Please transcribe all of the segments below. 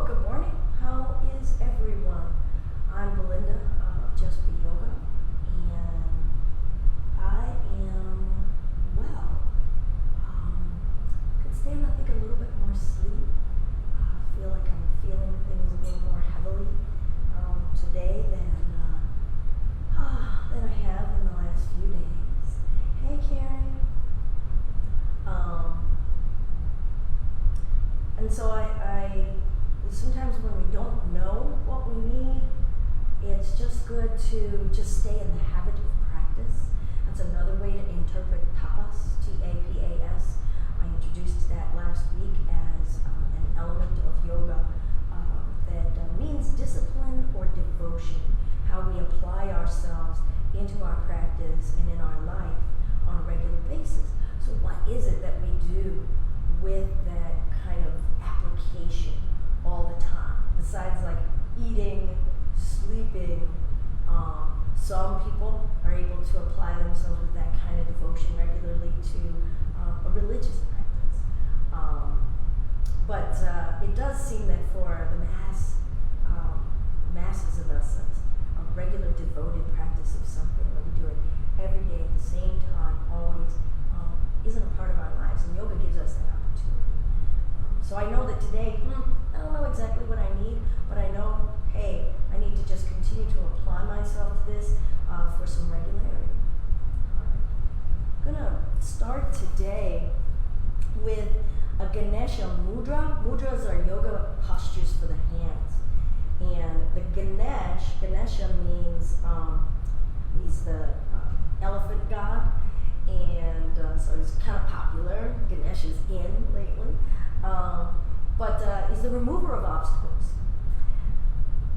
good morning. How is everyone? I'm Belinda of Just Be Yoga, and I am well. Could stand, I think, a little bit more sleep. I feel like I'm feeling things a little more heavily today than I have in the last few days. Hey, Karen. And so I sometimes when we don't know what we need, it's just good to just stay in the habit of practice. That's another way to interpret tapas, T-A-P-A-S. I introduced that last week as an element of yoga that means discipline or devotion, how we apply ourselves into our practice and in our life on a regular basis. So what is it that we do with that kind of application all the time, besides like eating, sleeping? Some people are able to apply themselves with that kind of devotion regularly to a religious practice. But it does seem that for the masses of us, a regular devoted practice of something where we do it every day at the same time, always, isn't a part of our lives, and yoga gives us that opportunity. So I know that today, I don't know exactly what I need, but I know, hey, I need to just continue to apply myself to this for some regularity. I'm going to start today with a Ganesha mudra. Mudras are yoga postures for the hands. And the Ganesha means he's the elephant god. And so he's kind of popular. Ganesh is in lately. But he's the remover of obstacles.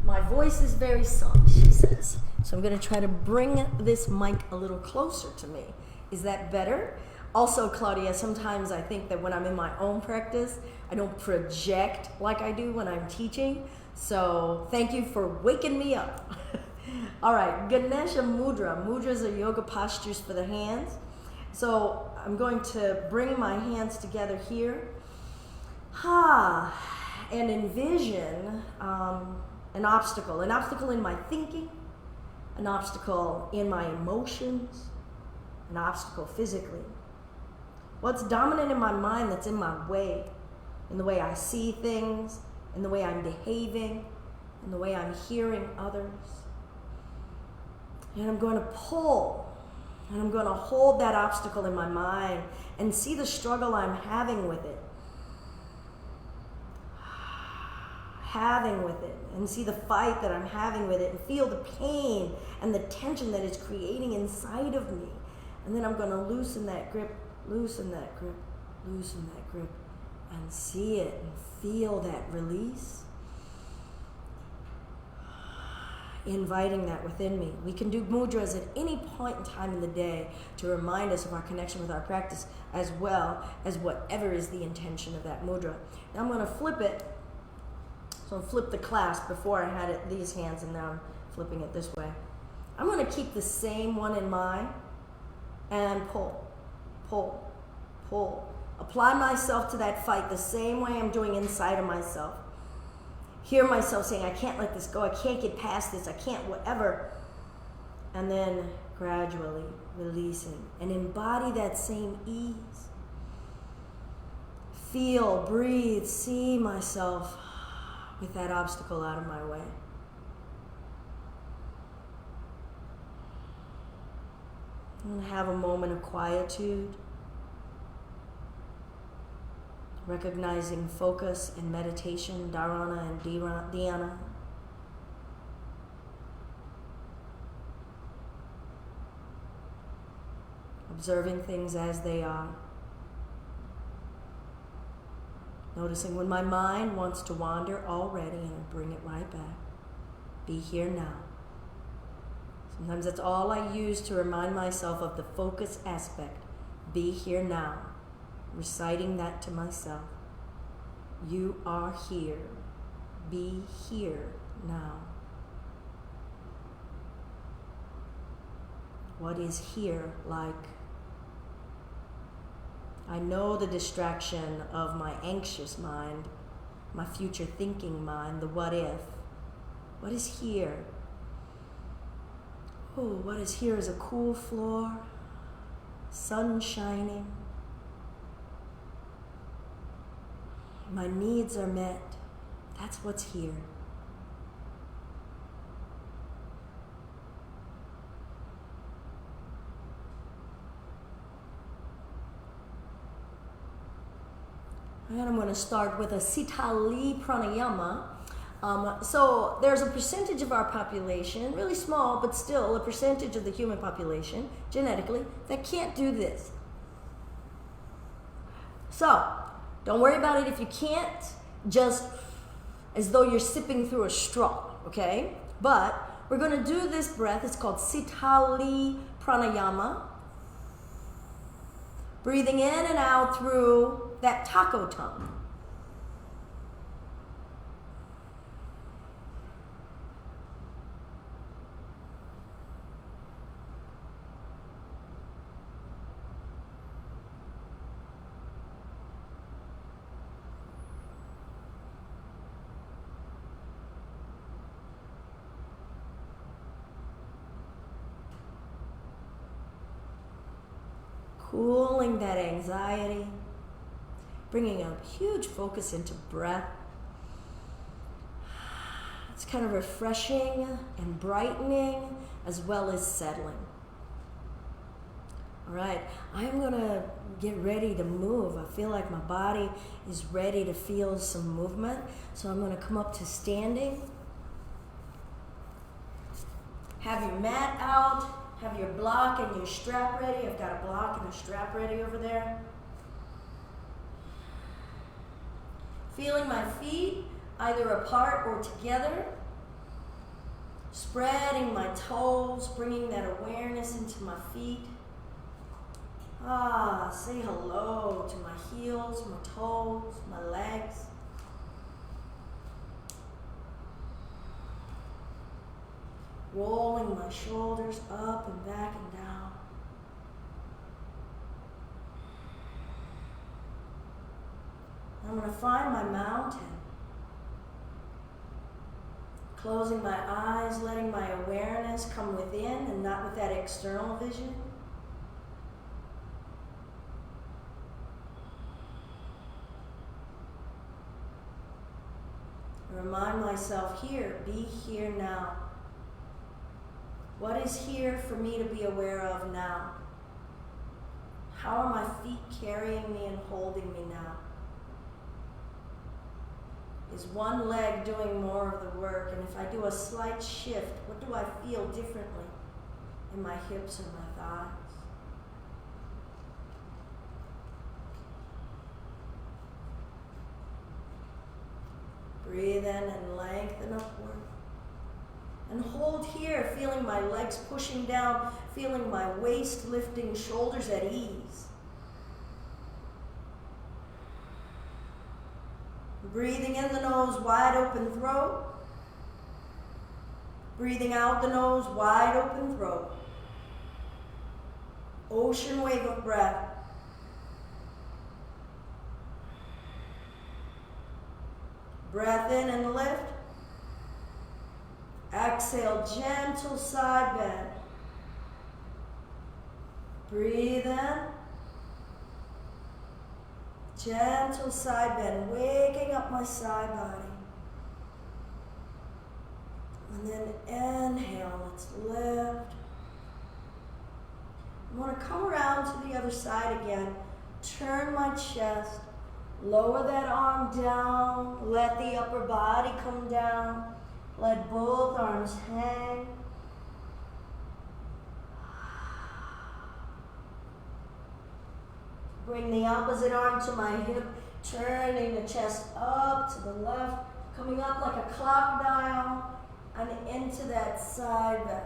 My voice is very soft, she says. So I'm going to try to bring this mic a little closer to me. Is that better? Also, Claudia, sometimes I think that when I'm in my own practice, I don't project like I do when I'm teaching. So thank you for waking me up. All right, Ganesha mudra. Mudras are yoga postures for the hands. So I'm going to bring my hands together here. And envision an obstacle in my thinking, an obstacle in my emotions, an obstacle physically. What's dominant in my mind that's in my way, in the way I see things, in the way I'm behaving, in the way I'm hearing others. And I'm going to pull, and I'm going to hold that obstacle in my mind and see the struggle I'm having with it. And see the fight that I'm having with it, and feel the pain and the tension that it's creating inside of me. And then I'm going to loosen that grip, and see it and feel that release. Inviting that within me. We can do mudras at any point in time in the day to remind us of our connection with our practice, as well as whatever is the intention of that mudra. Now I'm going to flip it. So I'll flip the clasp. Before I had it these hands, and now I'm flipping it this way. I'm going to keep the same one in mind and pull. Apply myself to that fight the same way I'm doing inside of myself. Hear myself saying, I can't let this go. I can't get past this. I can't whatever. And then gradually releasing and embody that same ease. Feel, breathe, see myself with that obstacle out of my way. And have a moment of quietude, recognizing focus and meditation, dharana and dhyana. Observing things as they are. Noticing when my mind wants to wander already, and I bring it right back. Be here now. Sometimes that's all I use to remind myself of the focus aspect. Be here now. Reciting that to myself. You are here. Be here now. What is here like? I know the distraction of my anxious mind my future thinking mind, the what if. What is here? Oh, what is here is a cool floor, sun shining. My needs are met. That's what's here. And I'm going to start with a Sitali pranayama. So there's a percentage of our population, really small, but still a percentage of the human population, genetically, that can't do this. So, don't worry about it if you can't, just as though you're sipping through a straw, okay? But we're going to do this breath. It's called Sitali pranayama. Breathing in and out through that taco tongue. Cooling that anxiety, bringing a huge focus into breath. It's kind of refreshing and brightening as well as settling. All right, I'm gonna get ready to move. I feel like my body is ready to feel some movement. So I'm gonna come up to standing. Have your mat out. Have your block and your strap ready. I've got a block and a strap ready over there. Feeling my feet either apart or together. Spreading my toes, bringing that awareness into my feet. Say hello to my heels, my toes, my legs. Rolling my shoulders up and back and down. I'm going to find my mountain. Closing my eyes, letting my awareness come within and not with that external vision. Remind myself here, be here now. What is here for me to be aware of now? How are my feet carrying me and holding me now? Is one leg doing more of the work? And if I do a slight shift, what do I feel differently in my hips and my thighs? Breathe in and lengthen upward. And hold here, feeling my legs pushing down, feeling my waist lifting, shoulders at ease. Breathing in the nose, wide open throat. Breathing out the nose, wide open throat. Ocean wave of breath. Breath in and lift. Exhale, gentle side bend. Breathe in. Gentle side bend, waking up my side body. And then inhale, let's lift. I want to come around to the other side again. Turn my chest. Lower that arm down. Let the upper body come down. Let both arms hang. Bring the opposite arm to my hip, turning the chest up to the left, coming up like a clock dial, and into that side bend.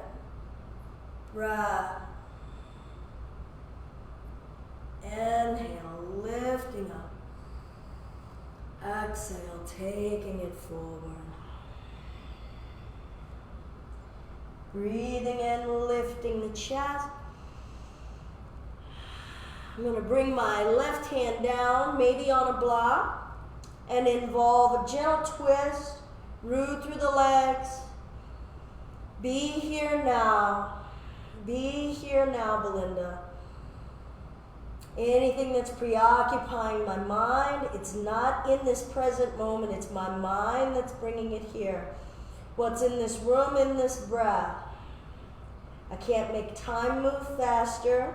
Breath. Inhale, lifting up. Exhale, taking it forward. Breathing in, lifting the chest. I'm going to bring my left hand down, maybe on a block. and involve a gentle twist, root through the legs. Be here now. Be here now, Belinda. Anything that's preoccupying my mind, it's not in this present moment. It's my mind that's bringing it here. What's in this room, in this breath. I can't make time move faster.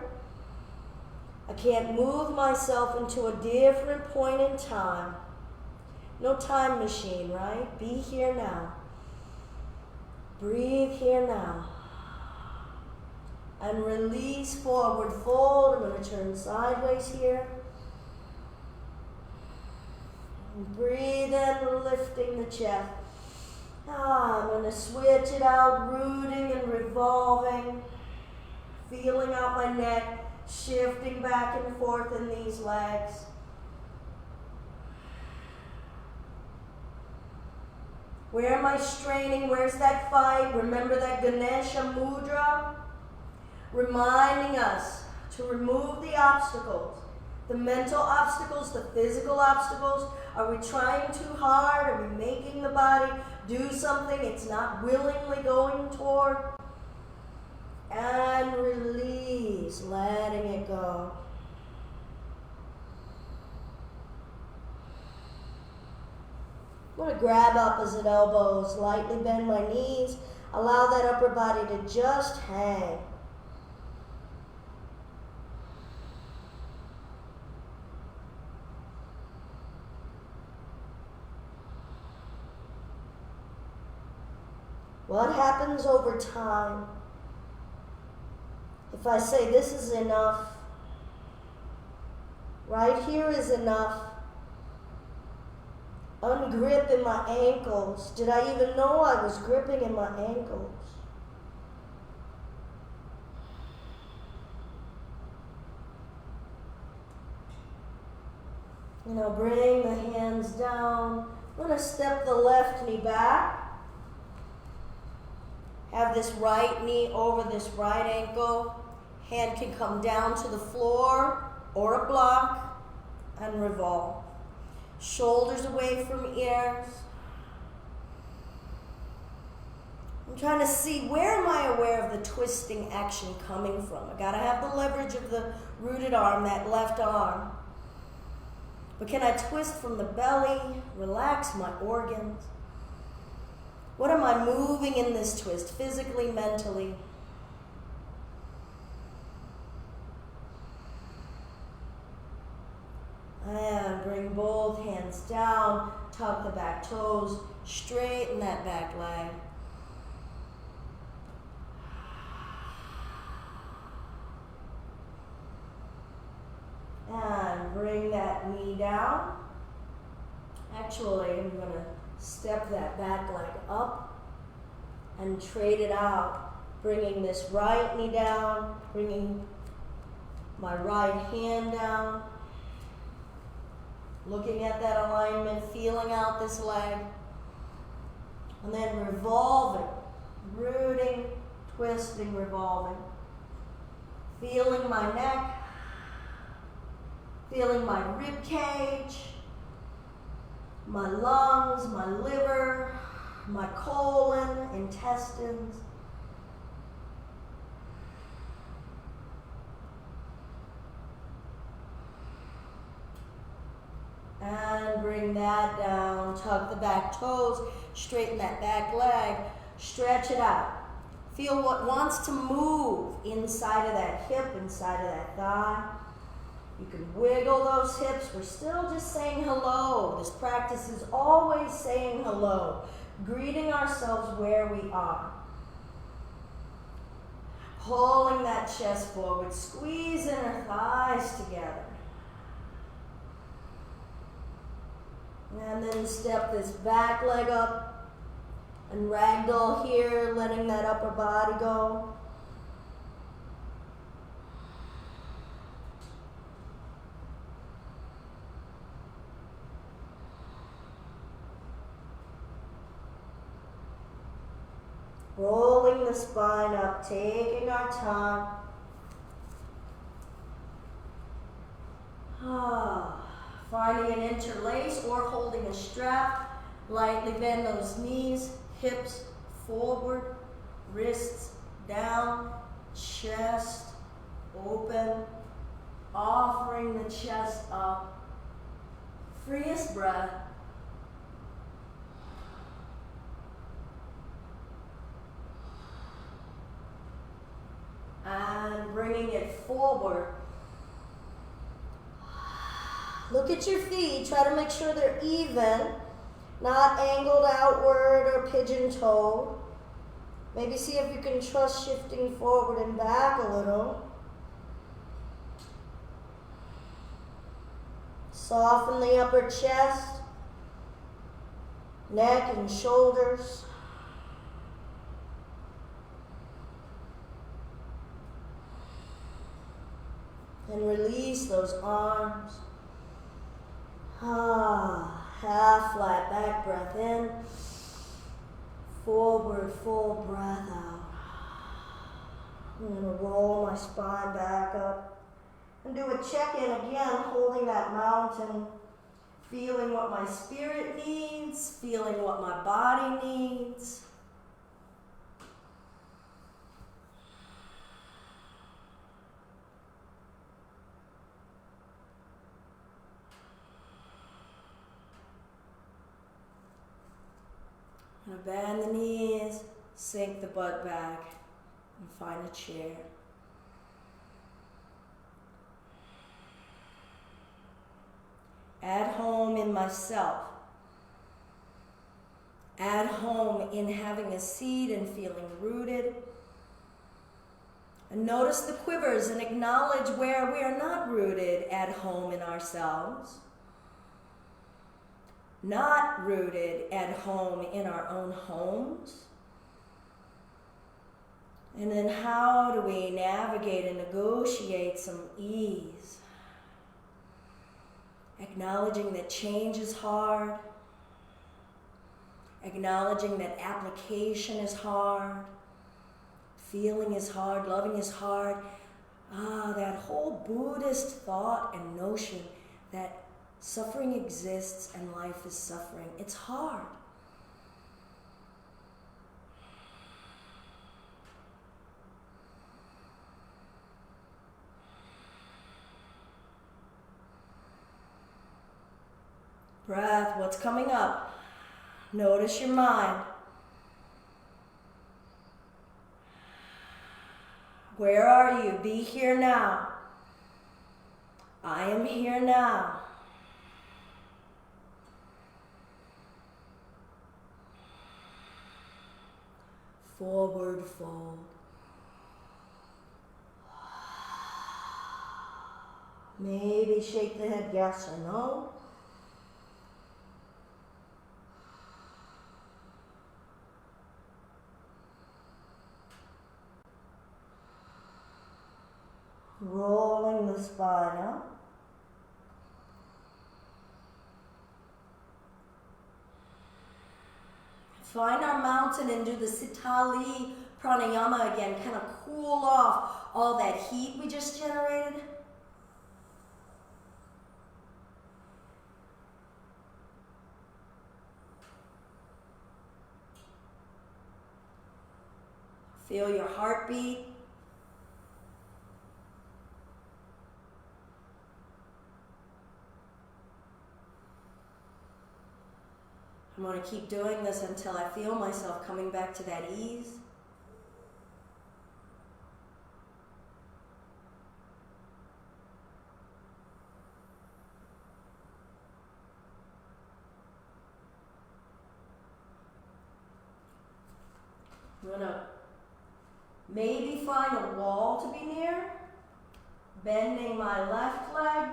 I can't move myself into a different point in time. No time machine, right? Be here now. Breathe here now. And release forward fold. I'm going to turn sideways here. And breathe in, lifting the chest. I'm going to switch it out, rooting and revolving. Feeling out my neck, shifting back and forth in these legs. Where am I straining? Where's that fight? Remember that Ganesha mudra? Reminding us to remove the obstacles, the mental obstacles, the physical obstacles. Are we trying too hard? Are we making the body do something it's not willingly going toward? And release, letting it go. I'm going to grab opposite elbows, lightly bend my knees, allow that upper body to just hang. What happens over time? If I say this is enough, right here is enough, ungrip in my ankles. Did I even know I was gripping in my ankles? Bring the hands down. I'm going to step the left knee back. Have this right knee over this right ankle. Hand can come down to the floor or a block and revolve. Shoulders away from ears. I'm trying to see, where am I aware of the twisting action coming from? I gotta have the leverage of the rooted arm, that left arm. But can I twist from the belly, relax my organs? What am I moving in this twist, physically, mentally? And bring both hands down, tuck the back toes, straighten that back leg. And bring that knee down. Actually, I'm going to step that back leg up and trade it out, bringing this right knee down, bringing my right hand down, looking at that alignment, feeling out this leg, and then revolving, rooting, twisting, revolving, feeling my neck, feeling my rib cage, my lungs, my liver, my colon, intestines. And bring that down, tuck the back toes, straighten that back leg, stretch it out. Feel what wants to move inside of that hip, inside of that thigh. You can wiggle those hips. We're still just saying hello. This practice is always saying hello, greeting ourselves where we are. Pulling that chest forward, squeezing our thighs together. And then step this back leg up and ragdoll here, letting that upper body go. Rolling the spine up, taking our time. Finding an interlace or holding a strap. Lightly bend those knees, hips forward, wrists down, chest open, offering the chest up. Freest breath. And bringing it forward. Look at your feet. Try to make sure they're even, not angled outward or pigeon-toed. Maybe see if you can trust shifting forward and back a little. Soften the upper chest, neck and shoulders. And release those arms. Half flat back breath in. Forward full breath out. I'm going to roll my spine back up. And do a check-in again, holding that mountain. Feeling what my spirit needs. Feeling what my body needs. Now bend the knees, sink the butt back, and find a chair. At home in myself. At home in having a seat and feeling rooted. And notice the quivers and acknowledge where we are not rooted at home in ourselves. Not rooted at home in our own homes. And then how do we navigate and negotiate some ease? Acknowledging that change is hard. Acknowledging that application is hard. Feeling is hard, loving is hard. That whole Buddhist thought and notion that suffering exists and life is suffering. It's hard. Breath, what's coming up? Notice your mind. Where are you? Be here now. I am here now. Forward fold. Maybe shake the head yes or no. Rolling the spine up. Find our mountain and do the Sitali pranayama again. Kind of cool off all that heat we just generated. Feel your heartbeat. I'm going to keep doing this until I feel myself coming back to that ease. I'm going to maybe find a wall to be near, bending my left leg,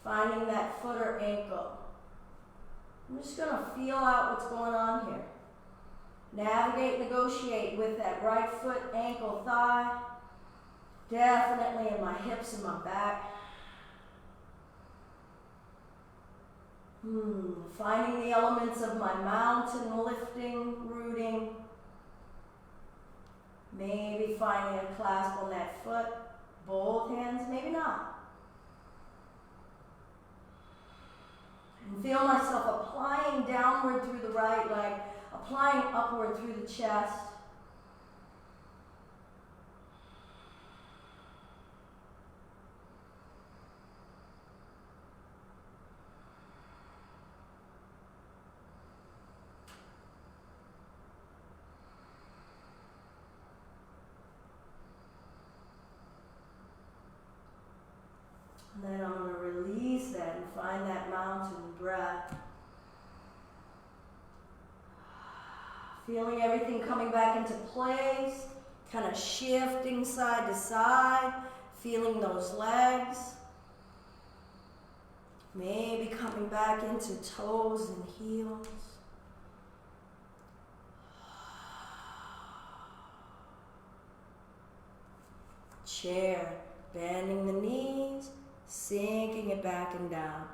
finding that foot or ankle. I'm just going to feel out what's going on here. Navigate, negotiate with that right foot, ankle, thigh. Definitely in my hips and my back. Finding the elements of my mountain, lifting, rooting. Maybe finding a clasp on that foot. Both hands, maybe not. And feel myself applying downward through the right leg, applying upward through the chest. And then I'm going to release that and find that mountain breath. Feeling everything coming back into place, kind of shifting side to side, feeling those legs. Maybe coming back into toes and heels. Chair, bending the knees, sinking it back and down.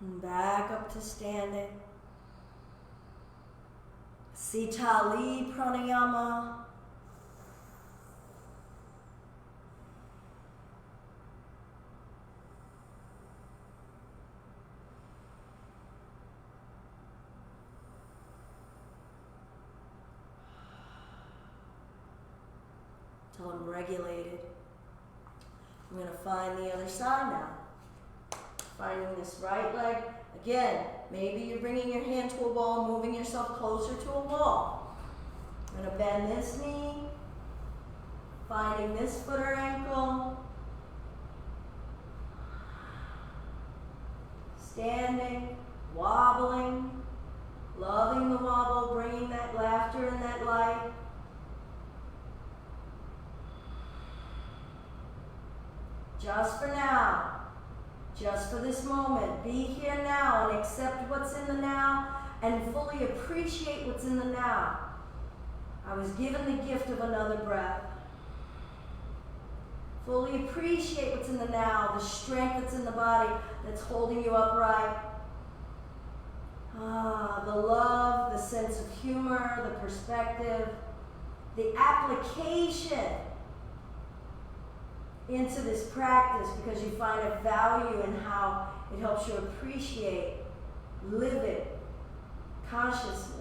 And back up to standing. Sitali pranayama. Till I'm regulated. I'm going to find the other side now. Finding this right leg. Again, maybe you're bringing your hand to a wall, moving yourself closer to a wall. I'm going to bend this knee. Finding this foot or ankle. Standing, wobbling, loving the wobble, bringing that laughter and that light. Just for now. Just for this moment, be here now and accept what's in the now and fully appreciate what's in the now. I was given the gift of another breath. Fully appreciate what's in the now, the strength that's in the body that's holding you upright. The love, the sense of humor, the perspective, the application into this practice because you find a value in how it helps you appreciate, live it, consciousness.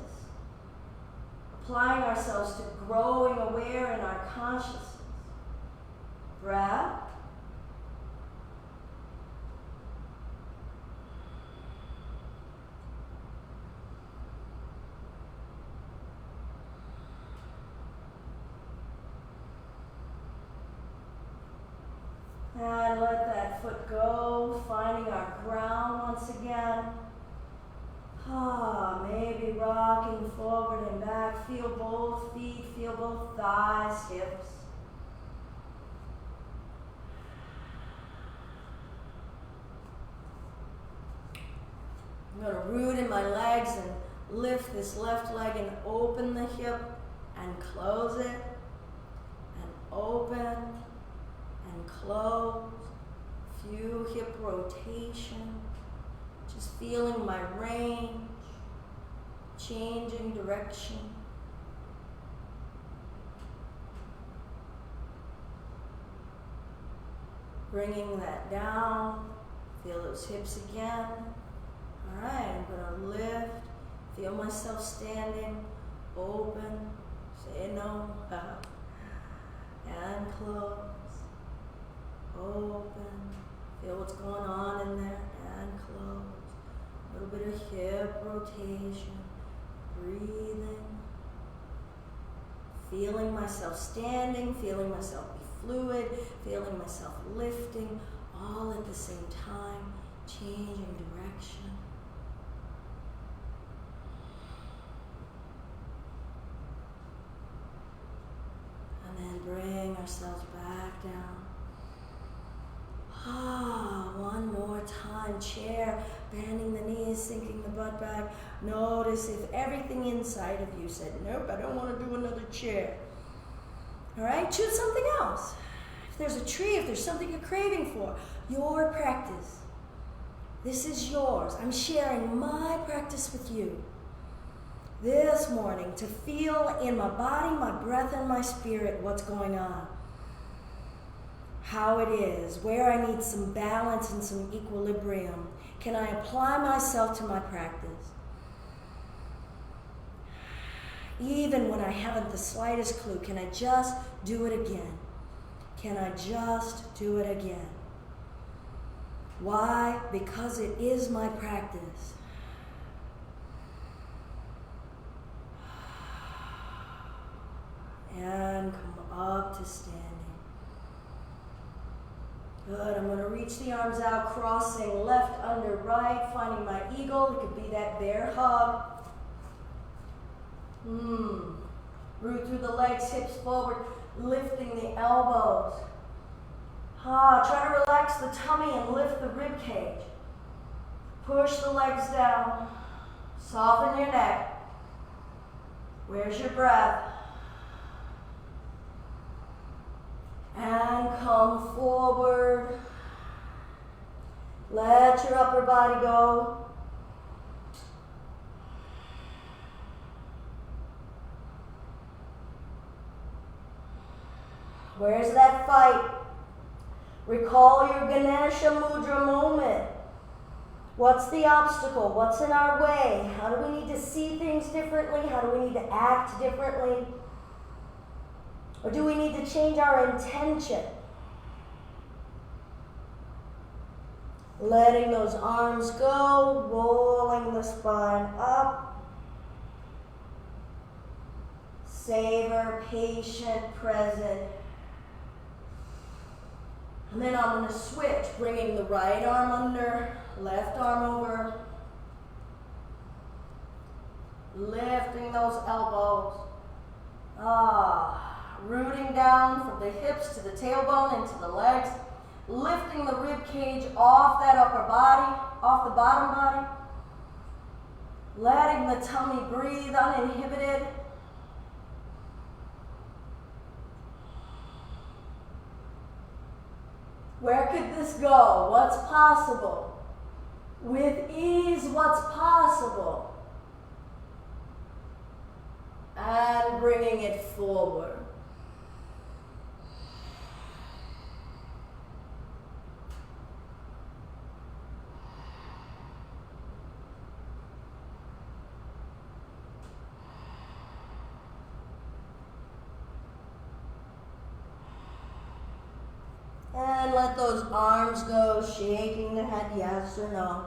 Applying ourselves to growing aware in our consciousness. Breath. And let that foot go, finding our ground once again. Maybe rocking forward and back. Feel both feet, feel both thighs, hips. I'm going to root in my legs and lift this left leg and open the hip and close it and open and close. Few hip rotation. Just feeling my range, changing direction. Bringing that down. Feel those hips again. All right, I'm going to lift. Feel myself standing, open, say no, and close. Open. Feel what's going on in there and close. A little bit of hip rotation. Breathing. Feeling myself standing, feeling myself be fluid, feeling myself lifting, all at the same time, changing direction. And then bring ourselves back down. One one more time. Chair, bending the knees, sinking the butt back. Notice if everything inside of you said, nope, I don't want to do another chair. All right, choose something else. If there's a tree, if there's something you're craving for, your practice. This is yours. I'm sharing my practice with you this morning to feel in my body, my breath, and my spirit what's going on. How it is, where I need some balance and some equilibrium. Can I apply myself to my practice? Even when I haven't the slightest clue, can I just do it again? Can I just do it again? Why? Because it is my practice. And come up to standing. Good, I'm going to reach the arms out, crossing left under right, finding my eagle. It could be that bear hug. Root through the legs, hips forward, lifting the elbows. Try to relax the tummy and lift the rib cage. Push the legs down. Soften your neck. Where's your breath? And come forward. Let your upper body go. Where's that fight? Recall your Ganesha Mudra moment. What's the obstacle? What's in our way? How do we need to see things differently? How do we need to act differently? Or do we need to change our intention? Letting those arms go, rolling the spine up. Savor, patient, present. And then I'm going to switch, bringing the right arm under, left arm over. Lifting those elbows. Rooting down from the hips to the tailbone into the legs. Lifting the rib cage off that upper body, off the bottom body. Letting the tummy breathe uninhibited. Where could this go? What's possible? With ease, what's possible? And bringing it forward. And let those arms go, shaking the head, yes or no.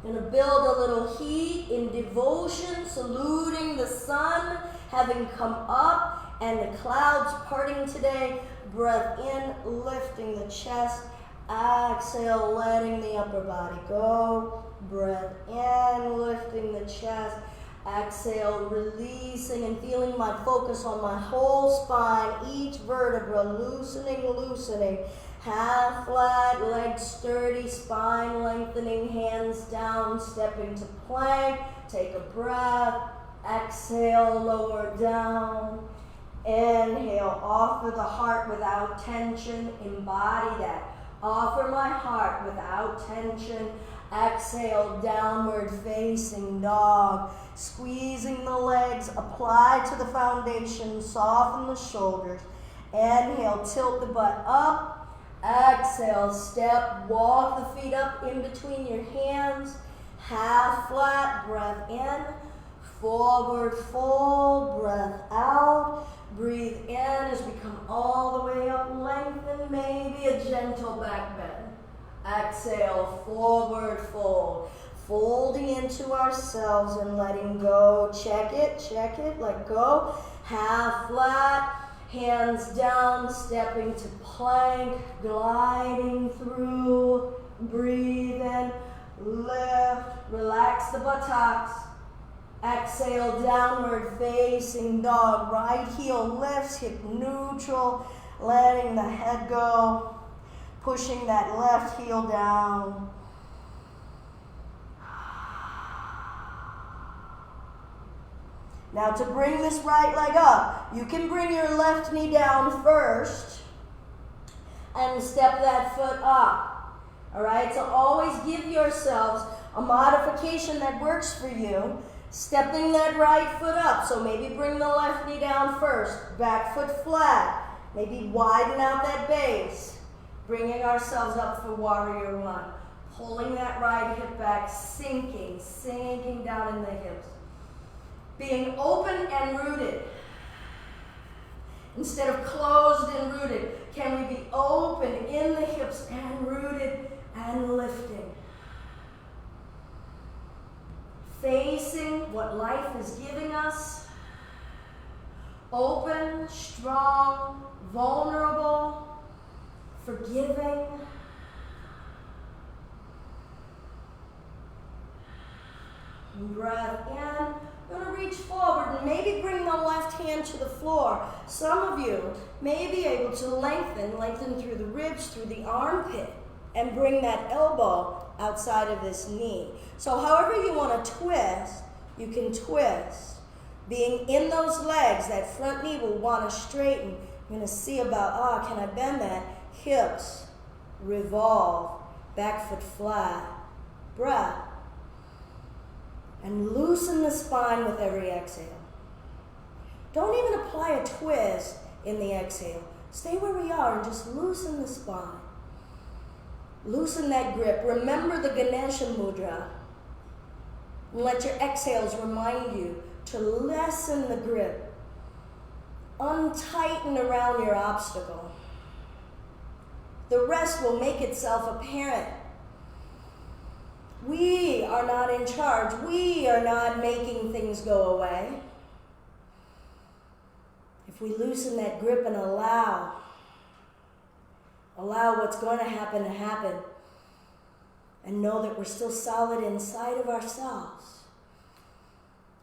Gonna build a little heat in devotion, saluting the sun, having come up, and the clouds parting today. Breath in, lifting the chest. Exhale, letting the upper body go. Breath in, lifting the chest. Exhale, releasing and feeling my focus on my whole spine, each vertebra, loosening. Half flat, legs sturdy, spine lengthening, hands down, stepping to plank. Take a breath. Exhale, lower down. Inhale, offer the heart without tension. Embody that. Offer my heart without tension. Exhale, downward facing dog. Squeezing the legs, apply to the foundation, soften the shoulders. Inhale, tilt the butt up. Exhale, step, walk the feet up in between your hands. Half flat, breath in. Forward fold, breath out. Breathe in as we come all the way up, lengthen, maybe a gentle back bend. Exhale, forward fold. Folding into ourselves and letting go. Check it, let go. Half flat, hands down, stepping to plank, gliding through. Breathe in, lift, relax the buttocks. Exhale, downward facing dog. Right heel lifts, hip neutral, letting the head go, pushing that left heel down. Now to bring this right leg up, you can bring your left knee down first and step that foot up. All right, so always give yourselves a modification that works for you. Stepping that right foot up, so maybe bring the left knee down first, back foot flat, maybe widen out that base, bringing ourselves up for warrior one, pulling that right hip back, sinking down in the hips. Being open and rooted. Instead of closed and rooted, can we be open in the hips and rooted and lifting? Facing what life is giving us. Open, strong, vulnerable, forgiving. Breath in. We're going to reach forward and maybe bring the left hand to the floor. Some of you may be able to lengthen through the ribs, through the armpit, and bring that elbow outside of this knee. So however you want to twist, you can twist. Being in those legs, that front knee will want to straighten. You're going to see about, can I bend that? Hips, revolve, back foot flat, breath. And loosen the spine with every exhale. Don't even apply a twist in the exhale. Stay where we are and just loosen the spine. Loosen that grip. Remember the Ganesha mudra. And let your exhales remind you to lessen the grip. Untighten around your obstacle. The rest will make itself apparent. We are not in charge. We are not making things go away. If we loosen that grip and allow what's going to happen, and know that we're still solid inside of ourselves.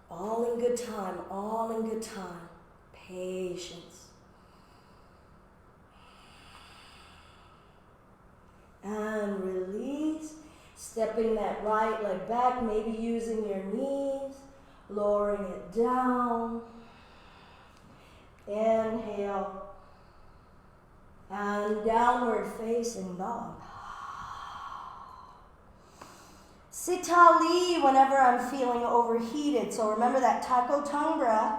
All in good time, all in good time. Patience. And release. Stepping that right leg back, maybe using your knees, lowering it down. Inhale. And downward facing dog. Sita Li whenever I'm feeling overheated. So remember that taco tongue breath.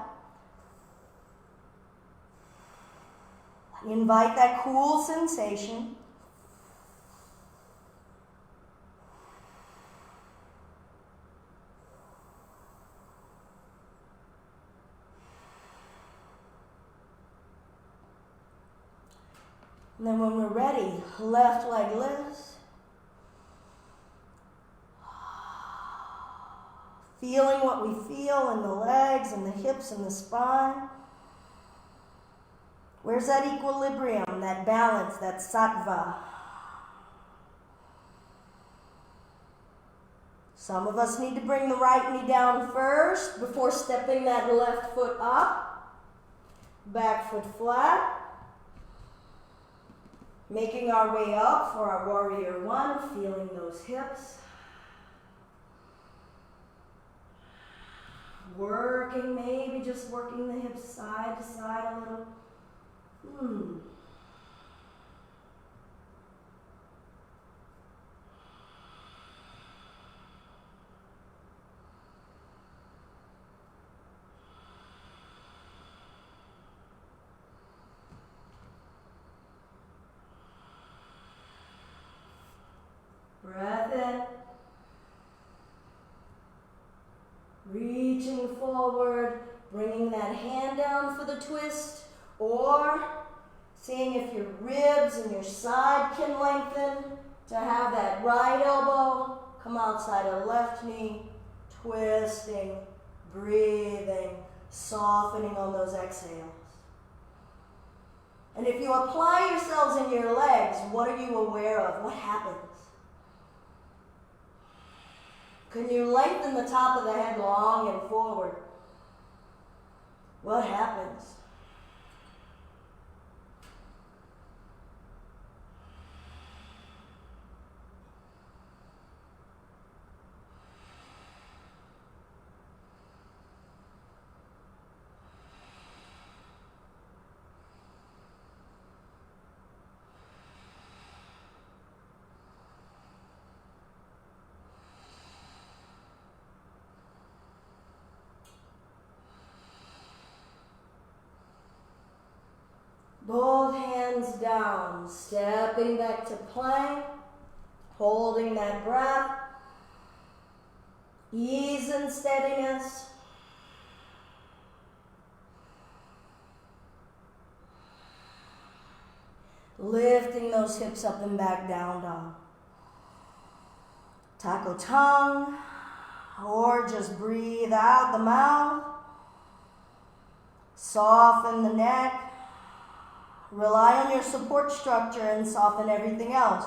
Invite that cool sensation. And then when we're ready, left leg lifts. Feeling what we feel in the legs and the hips and the spine. Where's that equilibrium, that balance, that sattva? Some of us need to bring the right knee down first before stepping that left foot up. Back foot flat. Making our way up for our warrior one, feeling those hips. Working, maybe just working the hips side to side a little. Breath in. Reaching forward, bringing that hand down for the twist, or seeing if your ribs and your side can lengthen to have that right elbow come outside of left knee, twisting, breathing, softening on those exhales. And if you apply yourselves in your legs, what are you aware of? What happens? Can you lengthen the top of the head long and forward? What happens? Both hands down, stepping back to plank, holding that breath, ease and steadiness. Lifting those hips up and back, down, dog. Taco tongue, or just breathe out the mouth. Soften the neck. Rely on your support structure and soften everything else.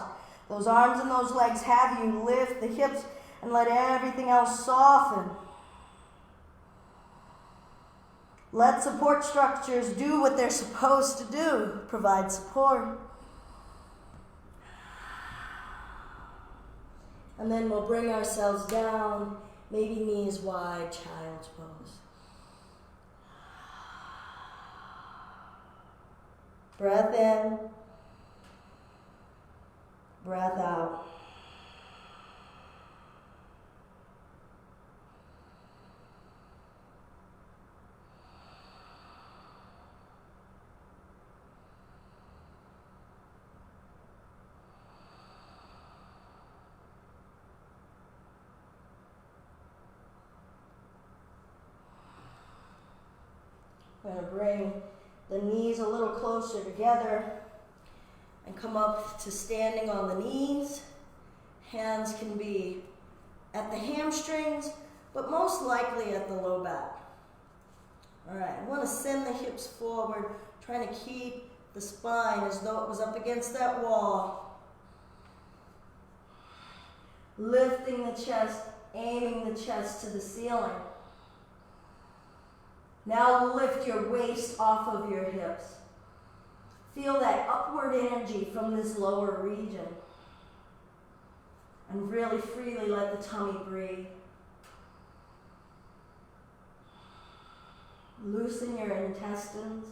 Those arms and those legs have you lift the hips and let everything else soften. Let support structures do what they're supposed to do, provide support. And then we'll bring ourselves down, maybe knees wide, child's pose. Breath in, breath out. We're going to bring the knees a little closer together and come up to standing on the knees. Hands can be at the hamstrings, but most likely at the low back. All right, I want to send the hips forward, trying to keep the spine as though it was up against that wall. Lifting the chest, aiming the chest to the ceiling. Now lift your waist off of your hips. Feel that upward energy from this lower region. And really freely let the tummy breathe. Loosen your intestines.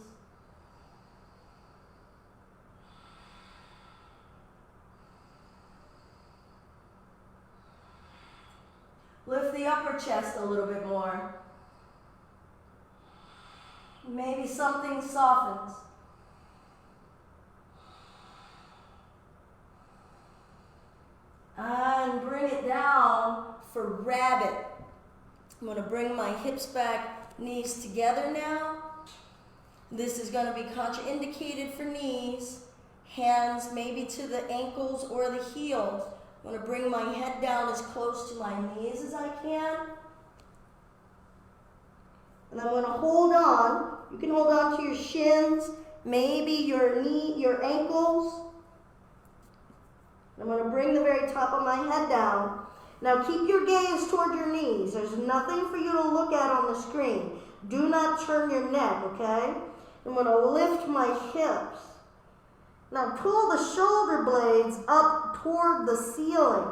Lift the upper chest a little bit more. Maybe something softens. And bring it down for rabbit. I'm going to bring my hips back, knees together now. This is going to be contraindicated for knees. Hands maybe to the ankles or the heels. I'm going to bring my head down as close to my knees as I can. And I'm going to hold on. You can hold on to your shins, maybe your knee, your ankles. I'm going to bring the very top of my head down. Now keep your gaze toward your knees. There's nothing for you to look at on the screen. Do not turn your neck, okay? I'm going to lift my hips. Now pull the shoulder blades up toward the ceiling.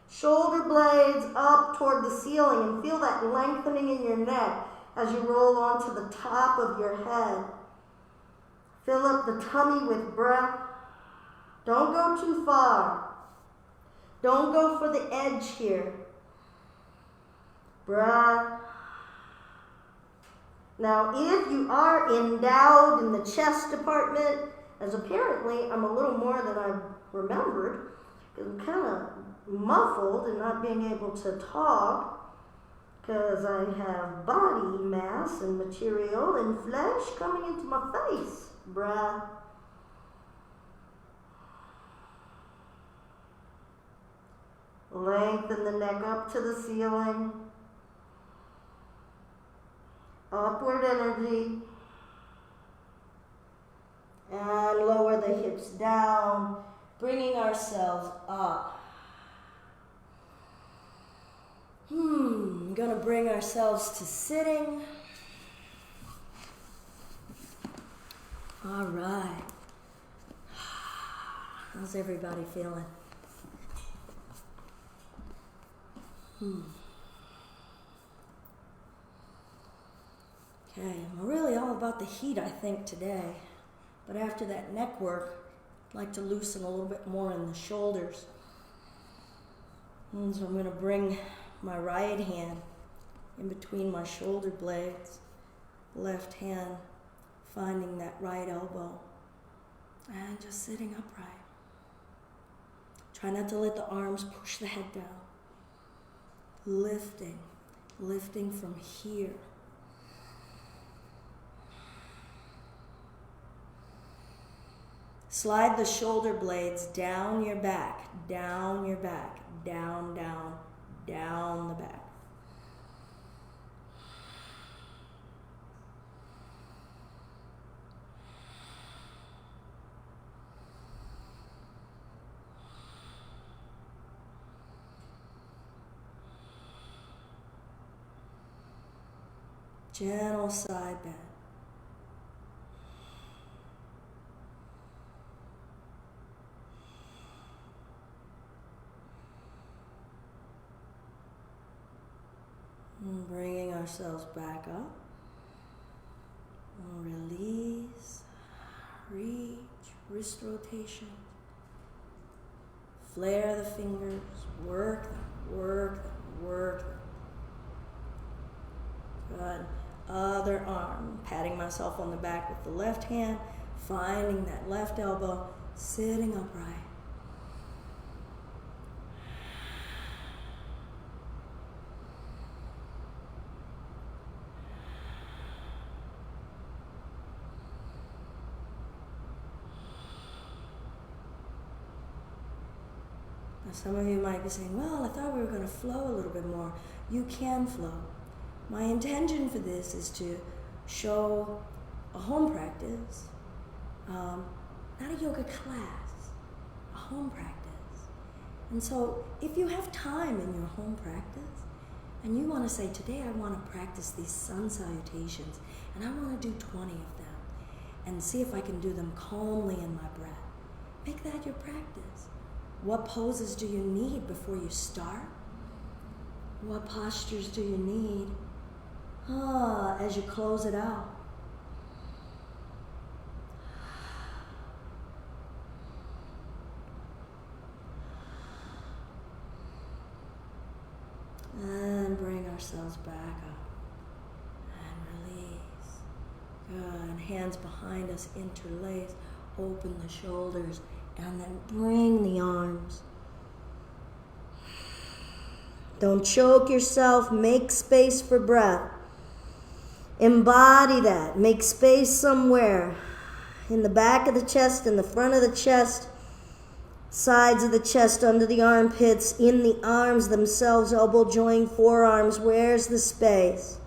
Shoulder blades up toward the ceiling, and feel that lengthening in your neck as you roll onto the top of your head. Fill up the tummy with breath. Don't go too far. Don't go for the edge here. Breath. Now, if you are endowed in the chest department, as apparently I'm a little more than I remembered, because I'm kind of muffled and not being able to talk, because I have body mass and material and flesh coming into my face. Breath. Lengthen the neck up to the ceiling. Upward energy. And lower the hips down, bringing ourselves up. We're going to bring ourselves to sitting. All right. How's everybody feeling? Okay, I'm really all about the heat, I think, today. But after that neck work, I'd like to loosen a little bit more in the shoulders. And so I'm going to bring my right hand in between my shoulder blades, left hand finding that right elbow, and just sitting upright. Try not to let the arms push the head down. Lifting from here. Slide the shoulder blades down your back, down, down the back. Gentle side bend. And bringing ourselves back up. And release, reach, wrist rotation. Flare the fingers, work them. Good. Other arm, patting myself on the back with the left hand, finding that left elbow, sitting upright. Now some of you might be saying, well, I thought we were going to flow a little bit more. You can flow. My intention for this is to show a home practice, not a yoga class, a home practice. And so if you have time in your home practice and you want to say, today I want to practice these sun salutations and I want to do 20 of them and see if I can do them calmly in my breath, make that your practice. What poses do you need before you start? What postures do you need as you close it out? And bring ourselves back up. And release. Good. Hands behind us, interlace. Open the shoulders. And then bring the arms. Don't choke yourself. Make space for breath. Embody that. Make space somewhere. In the back of the chest, in the front of the chest, sides of the chest, under the armpits, in the arms themselves, elbow joint, forearms. Where's the space?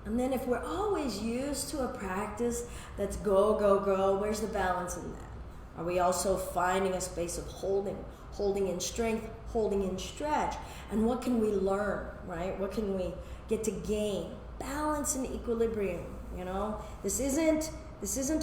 And then if we're always used to a practice that's go, go, go, where's the balance in that? Are we also finding a space of holding in strength, holding in stretch? And what can we learn, right? What can we get to gain? Balance and equilibrium, you know? This isn't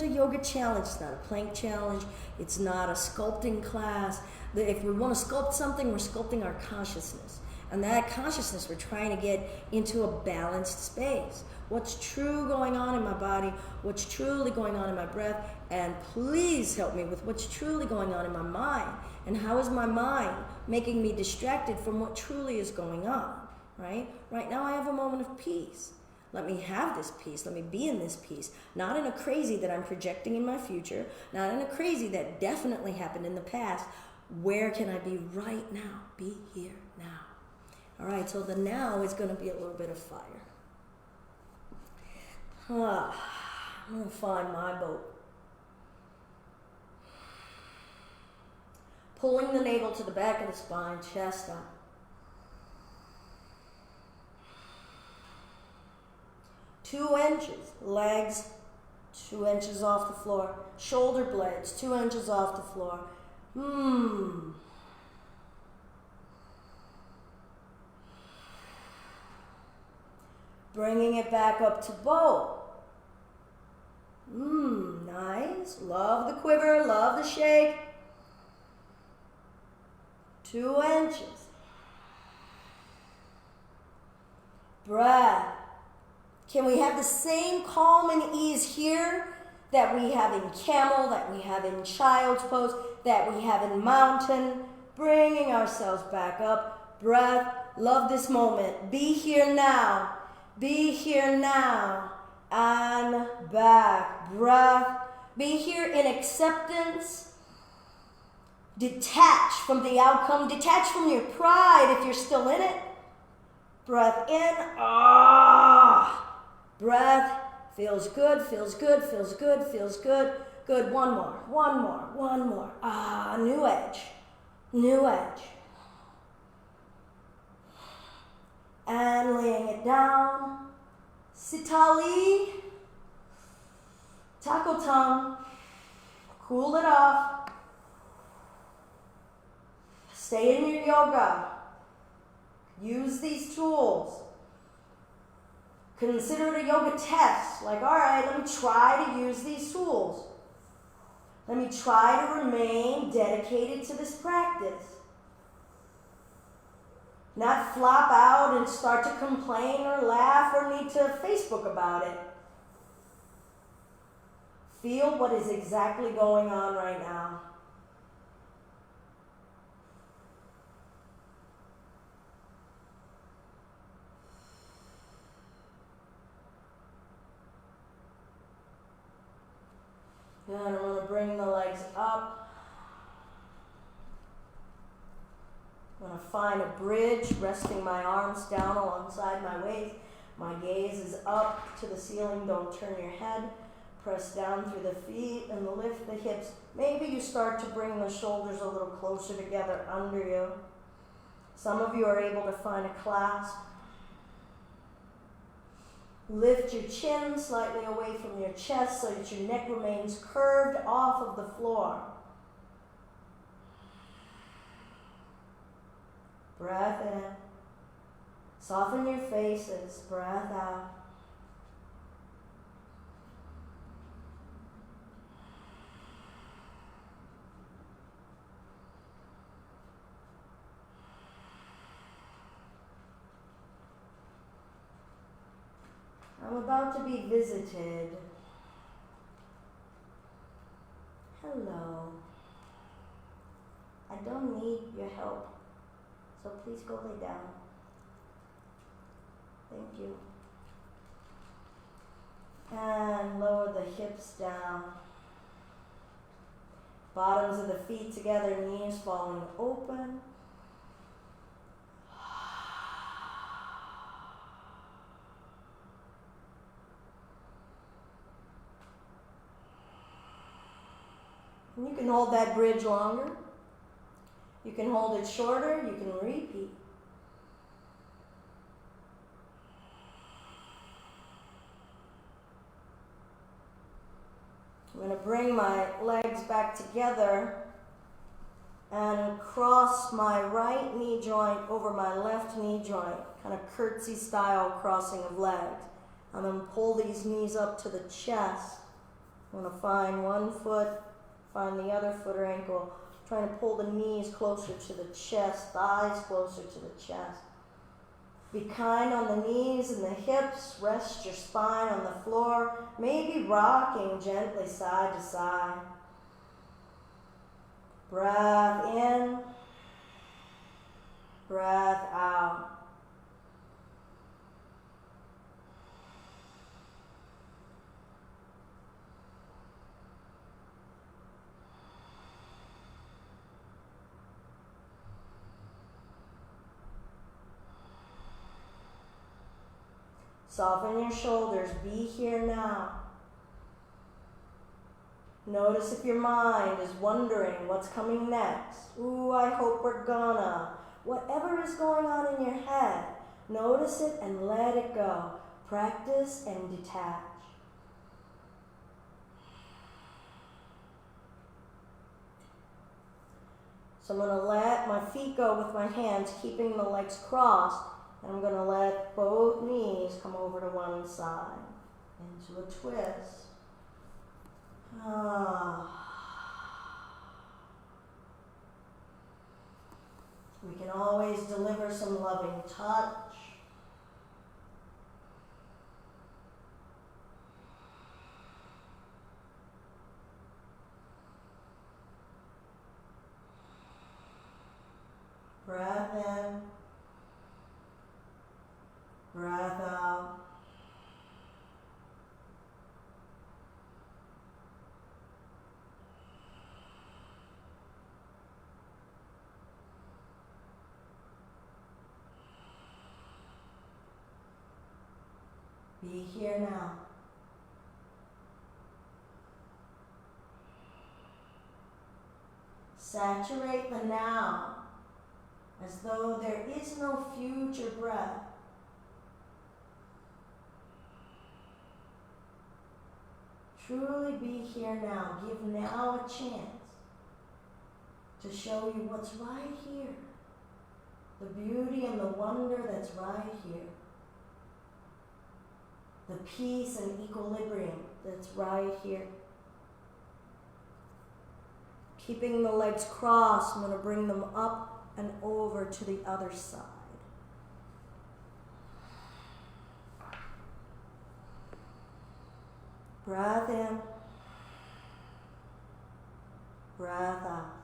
a yoga challenge. It's not a plank challenge. It's not a sculpting class. If we want to sculpt something, we're sculpting our consciousness. And that consciousness, we're trying to get into a balanced space. What's true going on in my body, what's truly going on in my breath, and please help me with what's truly going on in my mind. And how is my mind making me distracted from what truly is going on, right? Right now I have a moment of peace. Let me have this peace. Let me be in this peace. Not in a crazy that I'm projecting in my future. Not in a crazy that definitely happened in the past. Where can I be right now? Be here now. All right, so the now is going to be a little bit of fire. I'm going to find my boat. Pulling the navel to the back of the spine, chest up. Two inches, legs 2 inches off the floor. Shoulder blades 2 inches off the floor. Bringing it back up to boat. Nice. Love the quiver, love the shake. 2 inches. Breath. Can we have the same calm and ease here that we have in camel, that we have in child's pose, that we have in mountain? Bringing ourselves back up. Breath. Love this moment. Be here now. Be here now. And back. Breath. Be here in acceptance. Detach from the outcome. Detach from your pride if you're still in it. Breath in. Breath. Feels good, feels good, feels good, feels good. Good. One more, one more, one more. New edge. New edge. And laying it down. Sitali. Taco tongue. Cool it off. Stay in your yoga. Use these tools. Consider it a yoga test. Like, all right, let me try to use these tools. Let me try to remain dedicated to this practice. Not flop out and start to complain or laugh or need to Facebook about it. Feel what is exactly going on right now. And I'm going to bring the legs up. I'm going to find a bridge, resting my arms down alongside my waist. My gaze is up to the ceiling. Don't turn your head. Press down through the feet and lift the hips. Maybe you start to bring the shoulders a little closer together under you. Some of you are able to find a clasp. Lift your chin slightly away from your chest so that your neck remains curved off of the floor. Breath in. Soften your faces. Breath out. I'm about to be visited. Hello. I don't need your help, so please go lay down. Thank you. And lower the hips down. Bottoms of the feet together, knees falling open. You can hold that bridge longer. You can hold it shorter. You can repeat. I'm going to bring my legs back together and cross my right knee joint over my left knee joint, kind of curtsy style crossing of legs. I'm going to pull these knees up to the chest. I'm going to find one foot, find the other foot or ankle, trying to pull the knees closer to the chest, thighs closer to the chest. Be kind on the knees and the hips. Rest your spine on the floor, maybe rocking gently side to side. Breath in, breath out. Soften your shoulders. Be here now. Notice if your mind is wondering what's coming next. Ooh, I hope we're gonna. Whatever is going on in your head, notice it and let it go. Practice and detach. So I'm going to let my feet go with my hands, keeping the legs crossed. And I'm going to let both knees come over to one side into a twist. We can always deliver some loving touch. Breath in, breath out. Be here now. Saturate the now as though there is no future breath. Truly be here now. Give now a chance to show you what's right here. The beauty and the wonder that's right here. The peace and equilibrium that's right here. Keeping the legs crossed, I'm going to bring them up and over to the other side. Breath in, breath out.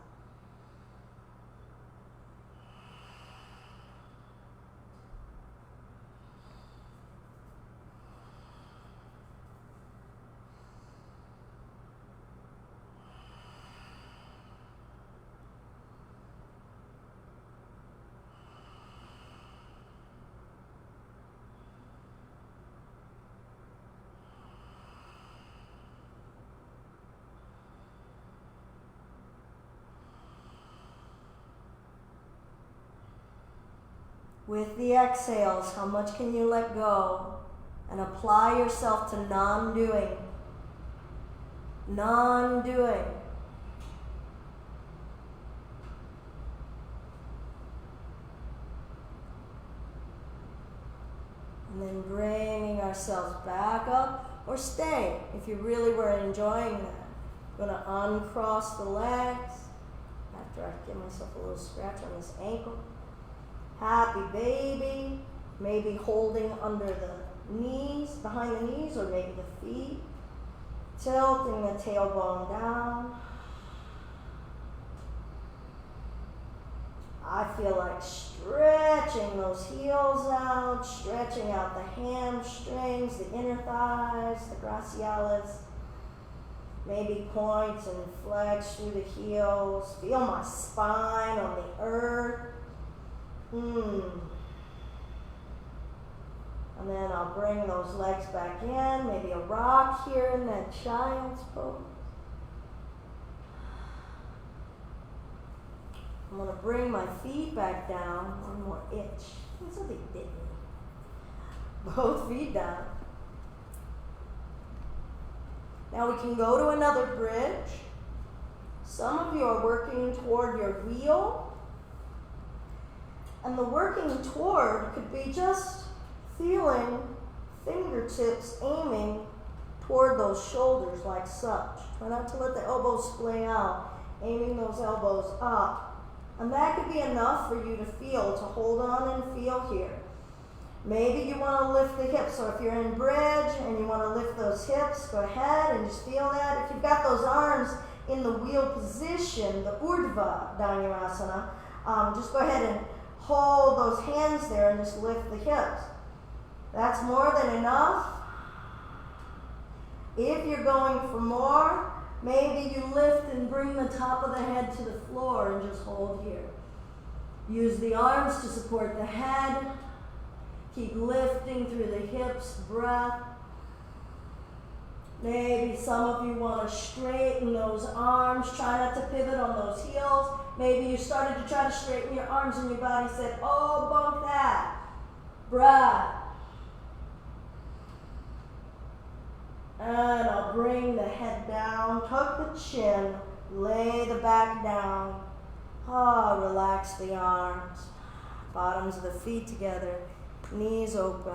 With the exhales, how much can you let go and apply yourself to non-doing? Non-doing. And then bringing ourselves back up, or stay if you really were enjoying that. I'm going to uncross the legs after I give myself a little scratch on this ankle. Happy baby, maybe holding under the knees, behind the knees, or maybe the feet. Tilting the tailbone down. I feel like stretching those heels out, stretching out the hamstrings, the inner thighs, the brachialis. Maybe point and flex through the heels. Feel my spine on the earth. And then I'll bring those legs back in, maybe a rock here in that child's pose. I'm going to bring my feet back down, one more itch. That's what they did. Both feet down. Now we can go to another bridge. Some of you are working toward your wheel. And the working toward could be just feeling fingertips aiming toward those shoulders like such. Try not to let the elbows splay out, aiming those elbows up. And that could be enough for you to feel, to hold on and feel here. Maybe you want to lift the hips, so if you're in bridge and you want to lift those hips, go ahead and just feel that. If you've got those arms in the wheel position, the Urdhva Dhanurasana, just go ahead and hold those hands there and just lift the hips. That's more than enough. If you're going for more, maybe you lift and bring the top of the head to the floor and just hold here. Use the arms to support the head. Keep lifting through the hips, breath. Maybe some of you want to straighten those arms. Try not to pivot on those heels. Maybe you started to try to straighten your arms and your body said, oh, bump that. Breath. And I'll bring the head down, tuck the chin, lay the back down. Relax the arms, bottoms of the feet together. Knees open.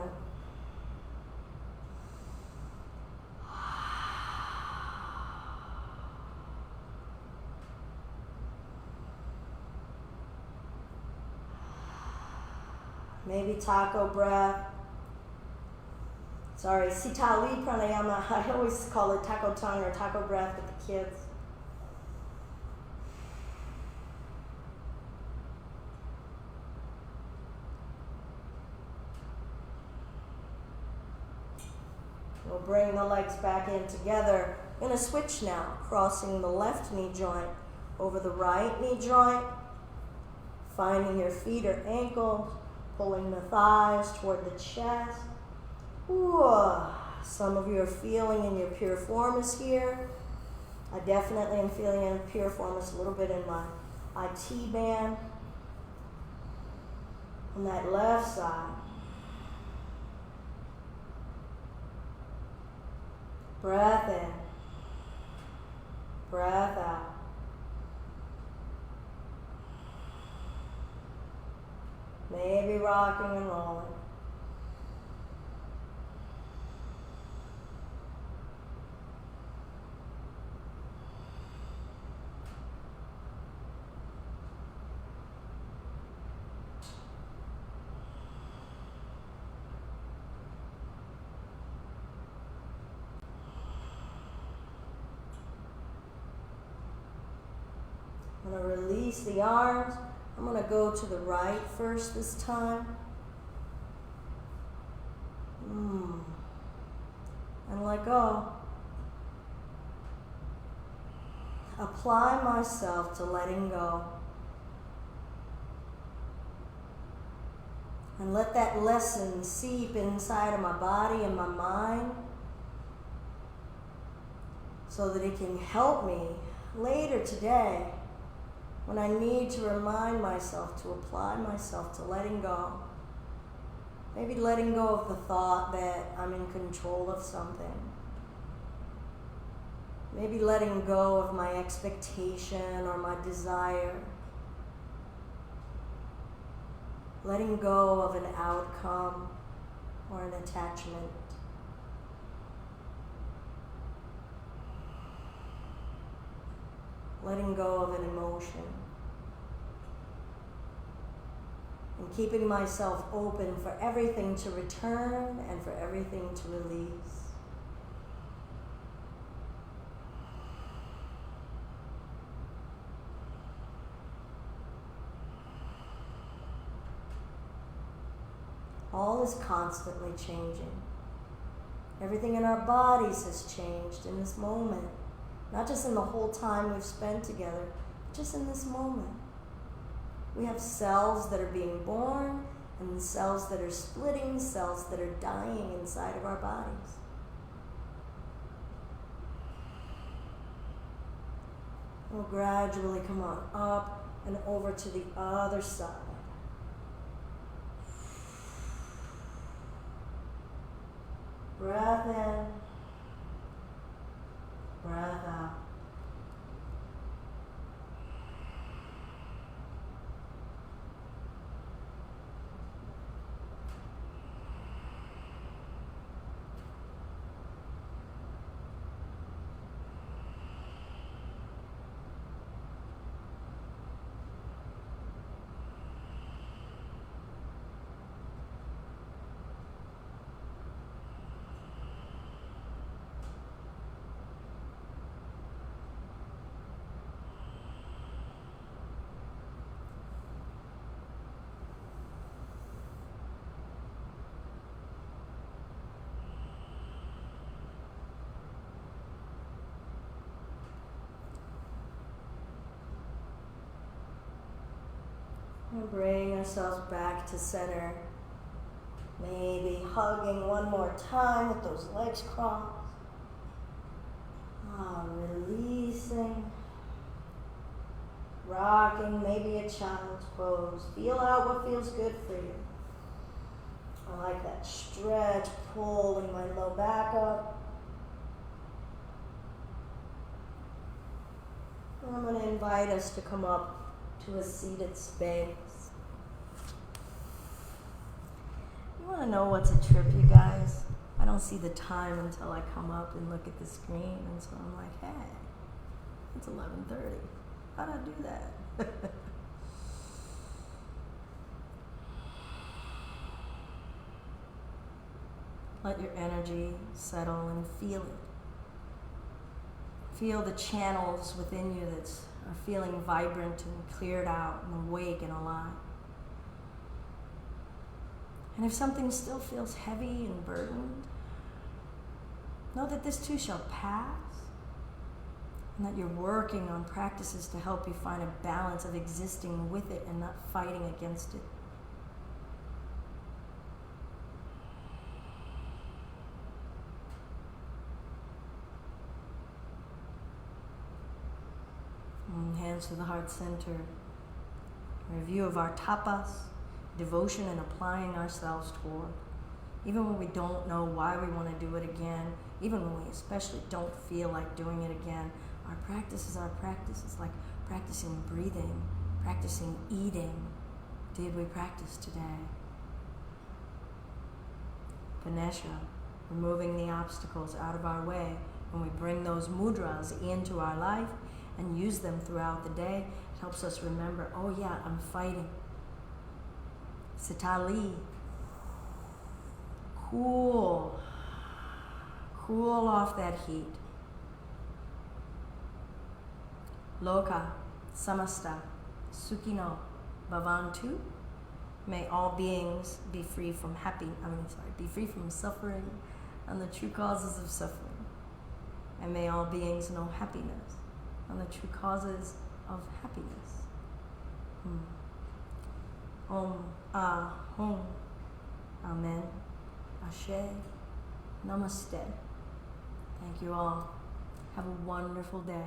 Maybe taco breath. Sorry, Sitali pranayama. I always call it taco tongue or taco breath with the kids. We'll bring the legs back in together. We're going to switch now, crossing the left knee joint over the right knee joint, finding your feet or ankles, pulling the thighs toward the chest. Ooh, some of you are feeling in your piriformis here. I definitely am feeling in piriformis a little bit in my IT band. On that left side. Breath in. Breath out. Maybe rocking and rolling. I'm going to release the arms. I'm going to go to the right first this time. And let go. Apply myself to letting go. And let that lesson seep inside of my body and my mind so that it can help me later today when I need to remind myself to apply myself to letting go. Maybe letting go of the thought that I'm in control of something. Maybe letting go of my expectation or my desire. Letting go of an outcome or an attachment. Letting go of an emotion. And keeping myself open for everything to return and for everything to release. All is constantly changing. Everything in our bodies has changed in this moment. Not just in the whole time we've spent together, but just in this moment. We have cells that are being born and cells that are splitting, cells that are dying inside of our bodies. We'll gradually come on up and over to the other side. Breath in, breath out. And bring ourselves back to center. Maybe hugging one more time with those legs crossed. Releasing. Rocking, maybe a child's pose. Feel out what feels good for you. I like that stretch, pulling my low back up. And I'm going to invite us to come up to a seated space. You want to know what's a trip, you guys? I don't see the time until I come up and look at the screen, and so I'm like, hey, it's 11:30. How'd I do that? Let your energy settle and feel it. Feel the channels within you that are feeling vibrant and cleared out and awake and alive. And if something still feels heavy and burdened, know that this too shall pass, and that you're working on practices to help you find a balance of existing with it and not fighting against it. And hands to the heart center. Review of our tapas, devotion and applying ourselves toward. Even when we don't know why we want to do it again, even when we especially don't feel like doing it again, our practice is our practice. It's like practicing breathing, practicing eating. Did we practice today? Ganesha, removing the obstacles out of our way. When we bring those mudras into our life and use them throughout the day, it helps us remember, oh yeah, I'm fighting. Sitali. Cool off that heat. Loka, samasta, sukhino, bhavantu. May all beings be free from be free from suffering and the true causes of suffering. And may all beings know happiness and the true causes of happiness. Om, hum, amen, ashe, namaste. Thank you all. Have a wonderful day.